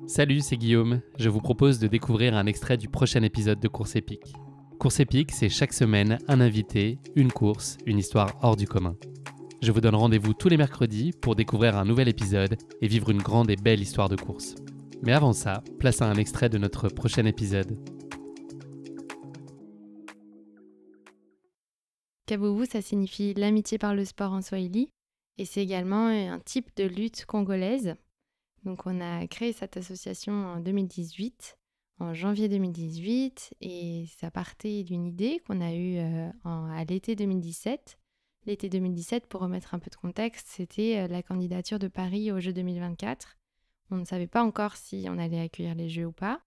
Salut, c'est Guillaume. Je vous propose de découvrir un extrait du prochain épisode de Course épique. Course épique, c'est chaque semaine un invité, une course, une histoire hors du commun. Je vous donne rendez-vous tous les mercredis pour découvrir un nouvel épisode et vivre une grande et belle histoire de course. Mais avant ça, place à un extrait de notre prochain épisode. Kaboubou, ça signifie l'amitié par le sport en swahili et c'est également un type de lutte congolaise. Donc on a créé cette association en 2018, en janvier 2018, et ça partait d'une idée qu'on a eue à l'été 2017. L'été 2017, pour remettre un peu de contexte, c'était la candidature de Paris aux Jeux 2024. On ne savait pas encore si on allait accueillir les Jeux ou pas.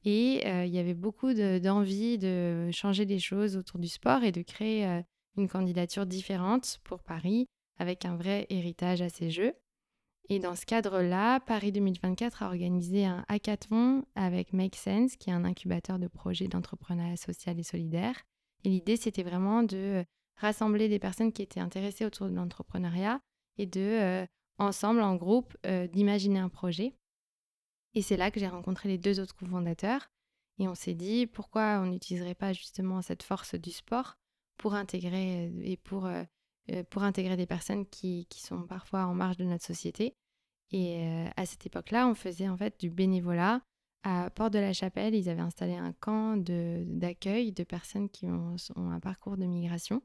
Et il y avait beaucoup d'envie de changer les choses autour du sport et de créer une candidature différente pour Paris avec un vrai héritage à ces Jeux. Et dans ce cadre-là, Paris 2024 a organisé un hackathon avec Make Sense, qui est un incubateur de projets d'entrepreneuriat social et solidaire. Et l'idée, c'était vraiment de rassembler des personnes qui étaient intéressées autour de l'entrepreneuriat et de, ensemble, en groupe, d'imaginer un projet. Et c'est là que j'ai rencontré les deux autres cofondateurs. Et on s'est dit, pourquoi on n'utiliserait pas justement cette force du sport pour intégrer pour intégrer des personnes qui sont parfois en marge de notre société. Et à cette époque-là, on faisait en fait du bénévolat. À Porte-de-la-Chapelle, ils avaient installé un camp d'accueil de personnes qui ont un parcours de migration.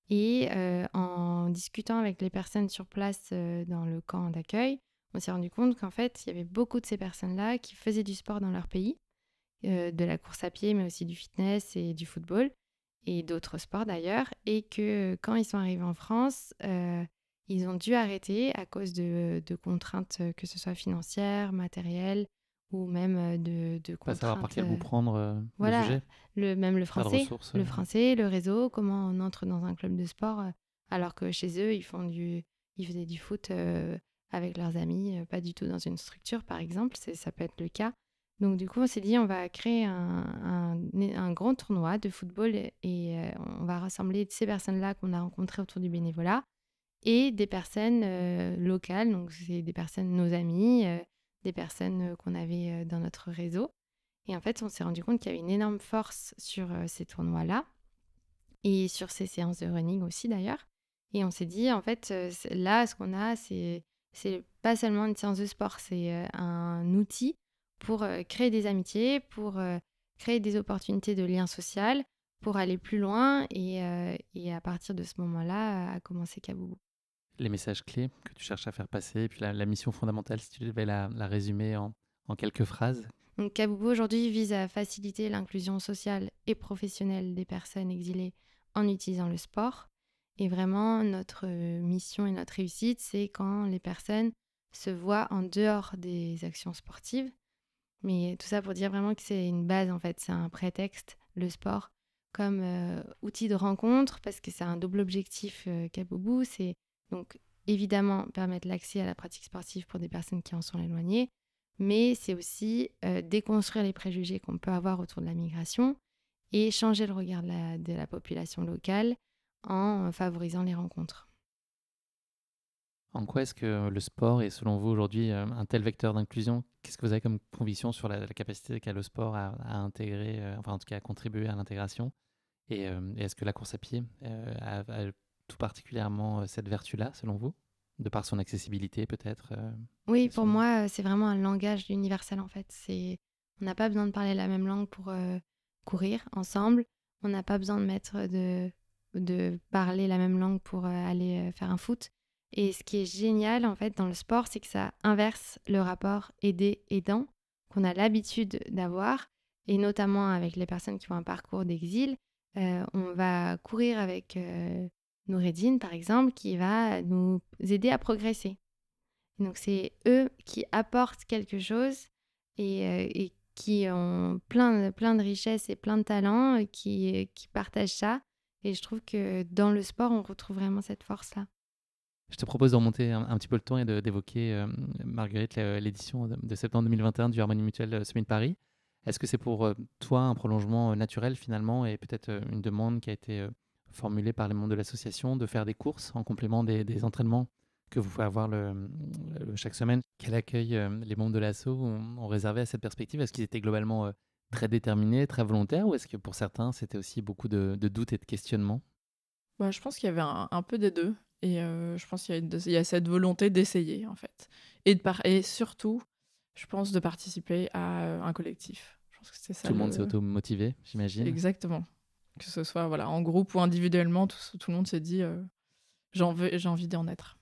Et en discutant avec les personnes sur place dans le camp d'accueil, on s'est rendu compte qu'en fait, il y avait beaucoup de ces personnes-là qui faisaient du sport dans leur pays, de la course à pied, mais aussi du fitness et du football, et d'autres sports d'ailleurs, et que quand ils sont arrivés en France, ils ont dû arrêter à cause de contraintes, que ce soit financières, matérielles, ou même de Pas savoir contraintes. par quel bout prendre le Voilà, sujet. même le Pas de français, ressources. le réseau, comment on entre dans un club de sport, alors que chez eux, ils faisaient du foot avec leurs amis, pas du tout dans une structure, par exemple, ça peut être le cas. Donc du coup, on s'est dit, on va créer un grand tournoi de football et on va rassembler ces personnes-là qu'on a rencontrées autour du bénévolat et des personnes locales, donc c'est des personnes, nos amis, des personnes qu'on avait dans notre réseau. Et en fait, on s'est rendu compte qu'il y avait une énorme force sur ces tournois-là et sur ces séances de running aussi d'ailleurs. Et on s'est dit, en fait, là, ce qu'on a, c'est pas seulement une séance de sport, c'est un outil pour créer des amitiés, pour créer des opportunités de lien social, pour aller plus loin. Et à partir de ce moment-là, a commencé Kaboubou. Les messages clés que tu cherches à faire passer, et puis la mission fondamentale, si tu devais la résumer en quelques phrases. Donc Kaboubou aujourd'hui vise à faciliter l'inclusion sociale et professionnelle des personnes exilées en utilisant le sport. Et vraiment, notre mission et notre réussite, c'est quand les personnes se voient en dehors des actions sportives. Mais tout ça pour dire vraiment que c'est une base, en fait, c'est un prétexte, le sport, comme outil de rencontre, parce que c'est un double objectif Kaboubou. C'est donc évidemment permettre l'accès à la pratique sportive pour des personnes qui en sont éloignées, mais c'est aussi déconstruire les préjugés qu'on peut avoir autour de la migration et changer le regard de la population locale en favorisant les rencontres. En quoi est-ce que le sport est, selon vous, aujourd'hui, un tel vecteur d'inclusion? Qu'est-ce que vous avez comme conviction sur la capacité qu'a le sport à intégrer, enfin en tout cas à contribuer à l'intégration? Et est-ce que la course à pied a tout particulièrement cette vertu-là, selon vous? De par son accessibilité, peut-être Oui, pour moi, c'est vraiment un langage universel en fait. On n'a pas besoin de parler la même langue pour courir ensemble. On n'a pas besoin de parler la même langue pour aller faire un foot. Et ce qui est génial en fait dans le sport, c'est que ça inverse le rapport aidé-aidant qu'on a l'habitude d'avoir, et notamment avec les personnes qui ont un parcours d'exil. On va courir avec Noureddine, par exemple, qui va nous aider à progresser. Donc c'est eux qui apportent quelque chose et qui ont plein de richesses et plein de talents, qui partagent ça. Et je trouve que dans le sport, on retrouve vraiment cette force-là. Je te propose de remonter un petit peu le temps et d'évoquer, Marguerite, l'édition de septembre 2021 du Harmonie Mutuelle Semaine de Paris. Est-ce que c'est pour toi un prolongement naturel finalement et peut-être une demande qui a été formulée par les membres de l'association de faire des courses en complément des entraînements que vous pouvez avoir chaque semaine. Quel accueil les membres de l'asso ont réservé à cette perspective? Est-ce qu'ils étaient globalement très déterminés, très volontaires, ou est-ce que pour certains, c'était aussi beaucoup de doutes et de questionnements? Bah, je pense qu'il y avait un peu des 2 et je pense qu'il y a cette volonté d'essayer, en fait et surtout, je pense, de participer à, un collectif. Je pense que c'est ça Tout le monde s'est le auto-motivé, j'imagine. exactement. Que ce soit, voilà, en groupe ou individuellement, tout le monde s'est dit, «J'ai envie d'en être».